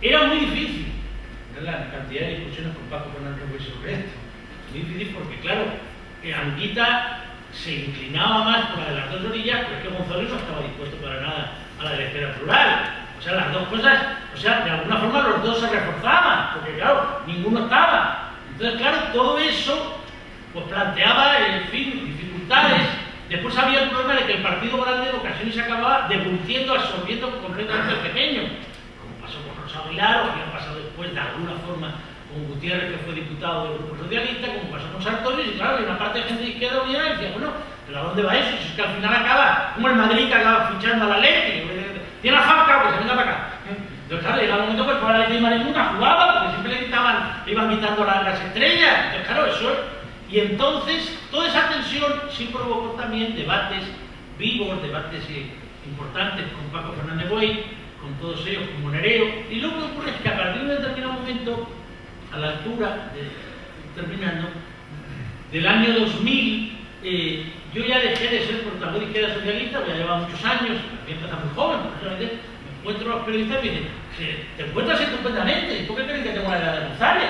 Era muy difícil, la cantidad de discusiones con Paco Fernández Buey sobre esto. Muy difícil porque, claro, Anguita se inclinaba más por la de las dos orillas, pero es que González no estaba dispuesto para nada a la de la izquierda plural. O sea, las dos cosas, o sea, de alguna forma los dos se reforzaban, porque claro, ninguno estaba. Entonces, claro, todo eso pues planteaba, en fin, dificultades. Después había el problema de que el partido grande en ocasiones se acababa degluciendo, absorbiendo completamente el pequeño, como pasó con Rosa Aguilar, o había pasado después de alguna forma con Gutiérrez, que fue diputado del Grupo Socialista, como pasó con Sartori, y claro, hay una parte de gente de Izquierda Unida que decía, bueno, ¿pero a dónde va eso? Si es que al final acaba, como el Madrid que acaba fichando a la Leti, tiene a Falcao, que se venga para acá. Entonces, claro, llega un momento que toda la Leti de Madrid nunca jugaba, porque siempre le iban quitando las estrellas. Entonces, claro, eso. Y entonces, toda esa tensión sí provocó también debates vivos, debates importantes con Paco Fernández Buey, con todos ellos, con Nereo. Y lo que ocurre es que a partir de un determinado momento, a la altura, terminando, del año 2000, yo ya dejé de ser portavoz de Izquierda Socialista, ya llevaba muchos años, había empezado muy joven, precisamente, me encuentro a los periodistas y me dicen, te encuentras estupendamente, ¿y por qué crees que tengo la edad de González?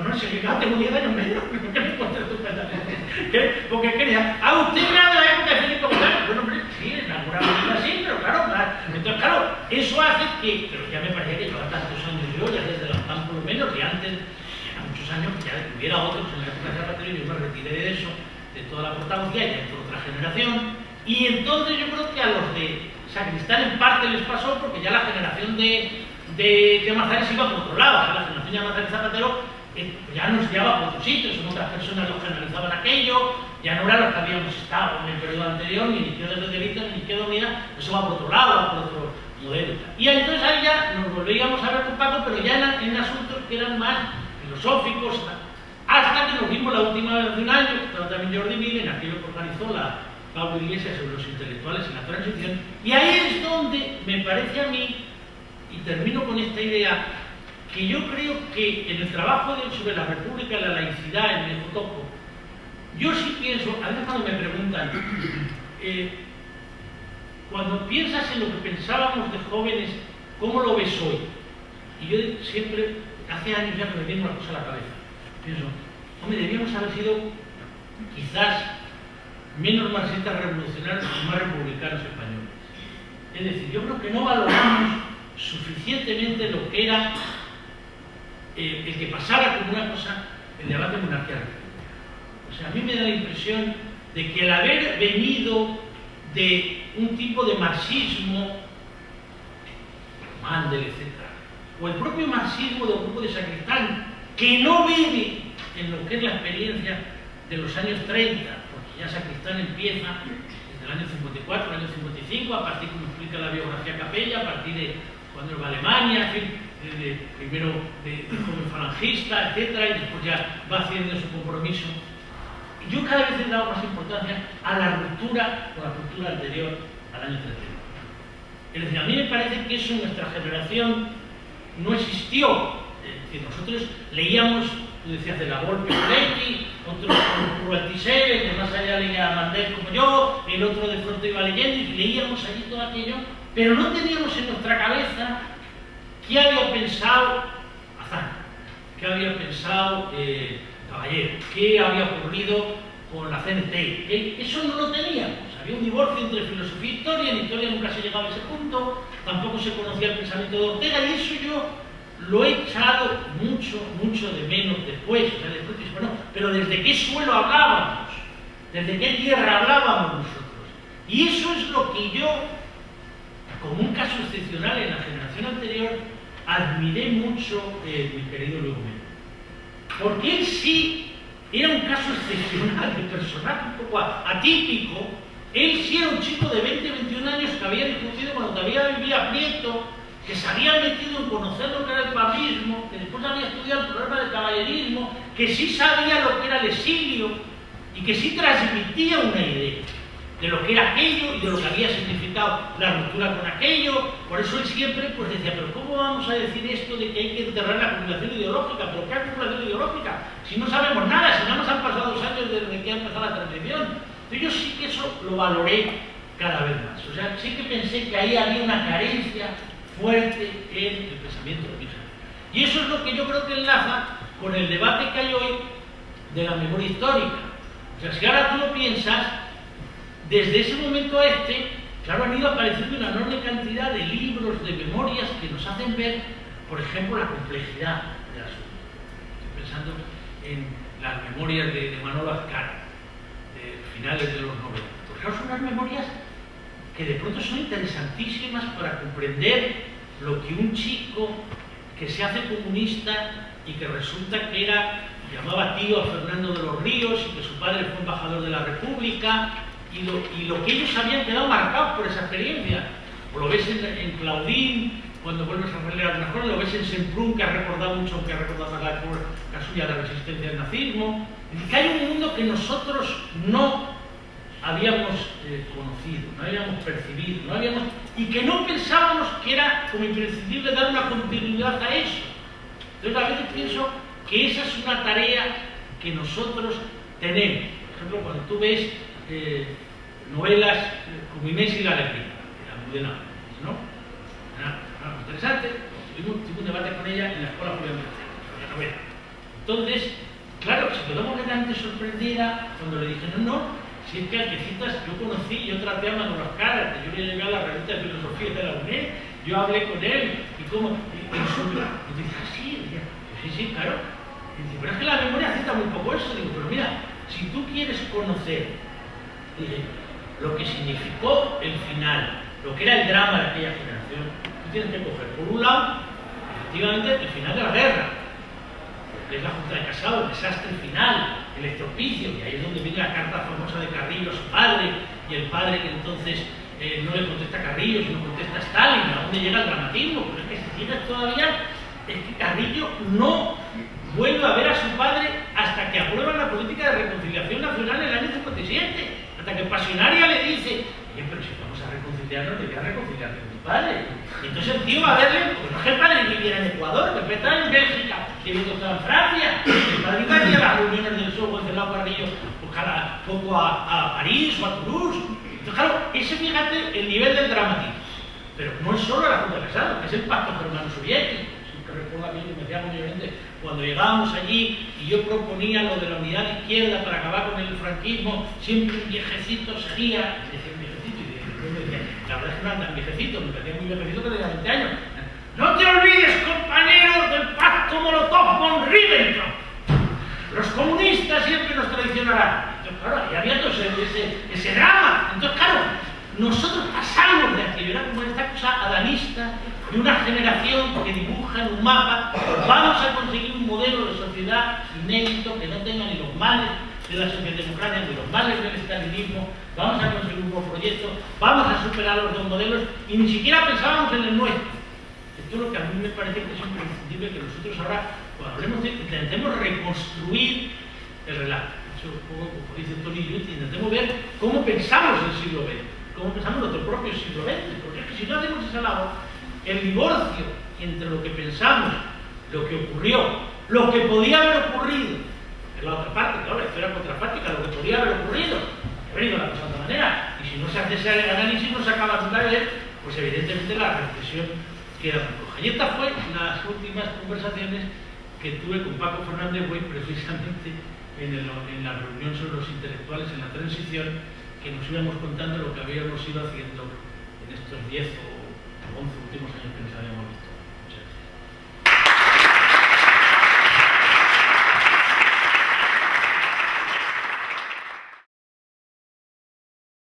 No sé, que tengo 10 años menos, ¿por qué me encuentro estupendamente? Porque quería, usted era de la época de Felipe González, bueno, hombre, sí, en alguna medida sí, pero claro, entonces claro, eso hace que, pero ya me parecía que llevaba tantos años yo, ya desde la UNAM por lo menos, y antes, ya muchos años, que ya hubiera otros en la época de Zapatero, y yo me retiré de eso, de toda la portavocía, y por otra generación, y entonces yo creo que a los de Sacristán en parte les pasó, porque ya la generación de Mazares iba por otro lado, o sea, la generación de Mazares Zapatero ya nos guiaba por otros sitios, son otras personas los que analizaban aquello, ya no era lo que habíamos estado en el periodo anterior, ni Izquierda Socialista, ni Izquierda Unida, eso va por otro lado, va por otro modelo. Y entonces ahí ya nos volvíamos a ver con Paco, pero ya en asuntos que eran más filosóficos, hasta que nos vimos la última vez hace un año, estaba también Jordi Miller, en aquello que organizó la Pablo Iglesias sobre los intelectuales en la transición, y ahí es donde me parece a mí, y termino con esta idea, que yo creo que en el trabajo sobre la República y la laicidad en el Jotoco, yo sí pienso, a veces cuando me preguntan, cuando piensas en lo que pensábamos de jóvenes, ¿cómo lo ves hoy? Y yo siempre, hace años ya que me viene una cosa a la cabeza, pienso, hombre, debíamos haber sido quizás menos marxistas revolucionarios y más republicanos españoles. Es decir, yo creo que no valoramos suficientemente lo que era el que pasara como una cosa el debate monarquial. O sea, a mí me da la impresión de que el haber venido de un tipo de marxismo, Mandel, etc., o el propio marxismo del grupo de Sacristán, que no vive en lo que es la experiencia de los años 30, porque ya Sacristán empieza desde el año 54, el año 55, a partir, como explica la biografía Capella, a partir de cuando él va a Alemania, en fin, primero de joven falangista, etcétera, y después ya va haciendo su compromiso. Y yo cada vez he dado más importancia a la ruptura con la cultura anterior al año 31. Es decir, a mí me parece que eso en nuestra generación no existió. Es decir, nosotros leíamos, tú decías de la Volpe Coletti, otro por Altisere, que más allá leía a Mandel como yo, el otro de pronto iba leyendo y leíamos allí todo aquello, pero no teníamos en nuestra cabeza qué había pensado Azán, qué había pensado Caballero, qué había ocurrido con la CNT. Eso no lo teníamos. Había un divorcio entre filosofía y historia, en historia nunca se llegaba a ese punto, tampoco se conocía el pensamiento de Ortega, y eso yo lo he echado mucho de menos después. O sea, después dices, bueno, pero ¿desde qué suelo hablábamos? ¿Desde qué tierra hablábamos nosotros? Y eso es lo que yo, como un caso excepcional en la generación anterior, admiré mucho mi querido Lugo Melo. Porque él sí era un caso excepcional de personaje un poco atípico. Él sí era un chico de 20, 21 años que había discutido cuando todavía vivía Prieto, que se había metido en conocer lo que era el pablismo, que después había estudiado el problema del caballerismo, que sí sabía lo que era el exilio y que sí transmitía una idea de lo que era aquello y de lo que había significado la ruptura con aquello. Por eso él siempre pues decía, pero ¿cómo vamos a decir esto de que hay que enterrar la acumulación ideológica? ¿Pero qué acumulación ideológica? Si no sabemos nada, si nada más han pasado 2 años desde que ha empezado la transición. Entonces yo sí que eso lo valoré cada vez más. O sea, sí que pensé que ahí había una carencia fuerte en el pensamiento de Benjamin. Y eso es lo que yo creo que enlaza con el debate que hay hoy de la memoria histórica. O sea, si ahora tú lo piensas, desde ese momento a este, claro, han ido apareciendo una enorme cantidad de libros, de memorias que nos hacen ver, por ejemplo, la complejidad del asunto. Estoy pensando en las memorias de Manolo Azcárate, de finales de los 90. Pues claro, son unas memorias que de pronto son interesantísimas para comprender lo que un chico que se hace comunista y que resulta que llamaba tío a Fernando de los Ríos y que su padre fue embajador de la República, y lo que ellos habían quedado marcados por esa experiencia. O lo ves en Claudín, cuando vuelves a releer algunas cosas, lo ves en Semprún, que ha recordado mucho, aunque ha recordado más la suya, la resistencia al nazismo. Y que hay un mundo que nosotros no habíamos conocido, no habíamos percibido, y que no pensábamos que era como imprescindible dar una continuidad a eso. Entonces a veces pienso que esa es una tarea que nosotros tenemos. Por ejemplo, cuando tú ves novelas como Inés y la alegría, de Almudena, ¿no? Era muy interesante. Tuve un debate con ella en la escuela Julián Merced, la novela. Entonces, claro, se quedó completamente sorprendida cuando le dije, no, si es que al que citas yo conocí, yo traté a Manolo Azcárate, yo le llevé a la revista de filosofía de la UNED, yo hablé con él, y dije, sí, sí, claro. Y dice, pero es que la memoria cita muy poco eso. Digo, pero mira, si tú quieres conocer lo que significó el final, lo que era el drama de aquella generación, tú tienes que coger, por un lado, efectivamente, el final de la guerra, que es la Junta de Casado, el desastre final, el estropicio, y ahí es donde viene la carta famosa de Carrillo a su padre, y el padre que entonces no le contesta a Carrillo, sino contesta a Stalin, a dónde llega el dramatismo. Pero es que si sigues todavía, es que Carrillo no vuelve a ver a su padre hasta que aprueban la política de reconciliación nacional en el año 57, hasta que Pasionaria le dice, oye, pero si vamos a reconciliarnos, te voy a reconciliar con tu padre. Y entonces el tío va a verle, porque no es que el padre viviera en Ecuador, que el padre estaba en Bélgica, que vivió en Francia, el padre iba a las reuniones del sur, del lado Carrillo, pues cada poco a París o a Toulouse. Entonces, claro, ese, fíjate, el nivel del dramatismo. Pero no es solo la Junta de Casado, que es el pacto germano-soviético. Recuerdo a mí que me decía muy obviamente, cuando llegábamos allí y yo proponía lo de la unidad de izquierda para acabar con el franquismo, siempre un viejecito seguía, decía un viejecito, y yo me decía, la verdad es que no era tan viejecito, me parecía muy viejecito que tenía 20 años. No te olvides, compañero, del pacto Molotov-Ribbentrop. Los comunistas siempre nos traicionarán. Entonces, claro, ahí había todo ese drama. Entonces, claro, nosotros pasamos de aquello, era como esta cosa adanista, de una generación que dibuja en un mapa, vamos a conseguir un modelo de sociedad inédito que no tenga ni los males de la socialdemocracia ni los males del estalinismo, vamos a conseguir un nuevo proyecto, vamos a superar los dos modelos y ni siquiera pensábamos en el nuestro. Esto es lo que a mí me parece que es imprescindible que nosotros ahora, cuando hablemos de, intentemos reconstruir el relato. Eso, como dice Tony Judt, intentemos ver cómo pensamos el siglo XX, cómo pensamos nuestro propio siglo XX, porque es que si no hacemos esa labor, el divorcio entre lo que pensamos, lo que ocurrió, lo que podía haber ocurrido, es la otra parte, claro, la esfera contrafáctica, lo que podía haber ocurrido, ha venido la cosa de otra manera, y si no se hace ese análisis, no se acaba nunca de ver, pues evidentemente la reflexión queda muy coja. Y esta fue las últimas conversaciones que tuve con Paco Fernández Buey, precisamente en la reunión sobre los intelectuales en la transición, que nos íbamos contando lo que habíamos ido haciendo en estos 10 o 11 últimos años que nos habíamos visto.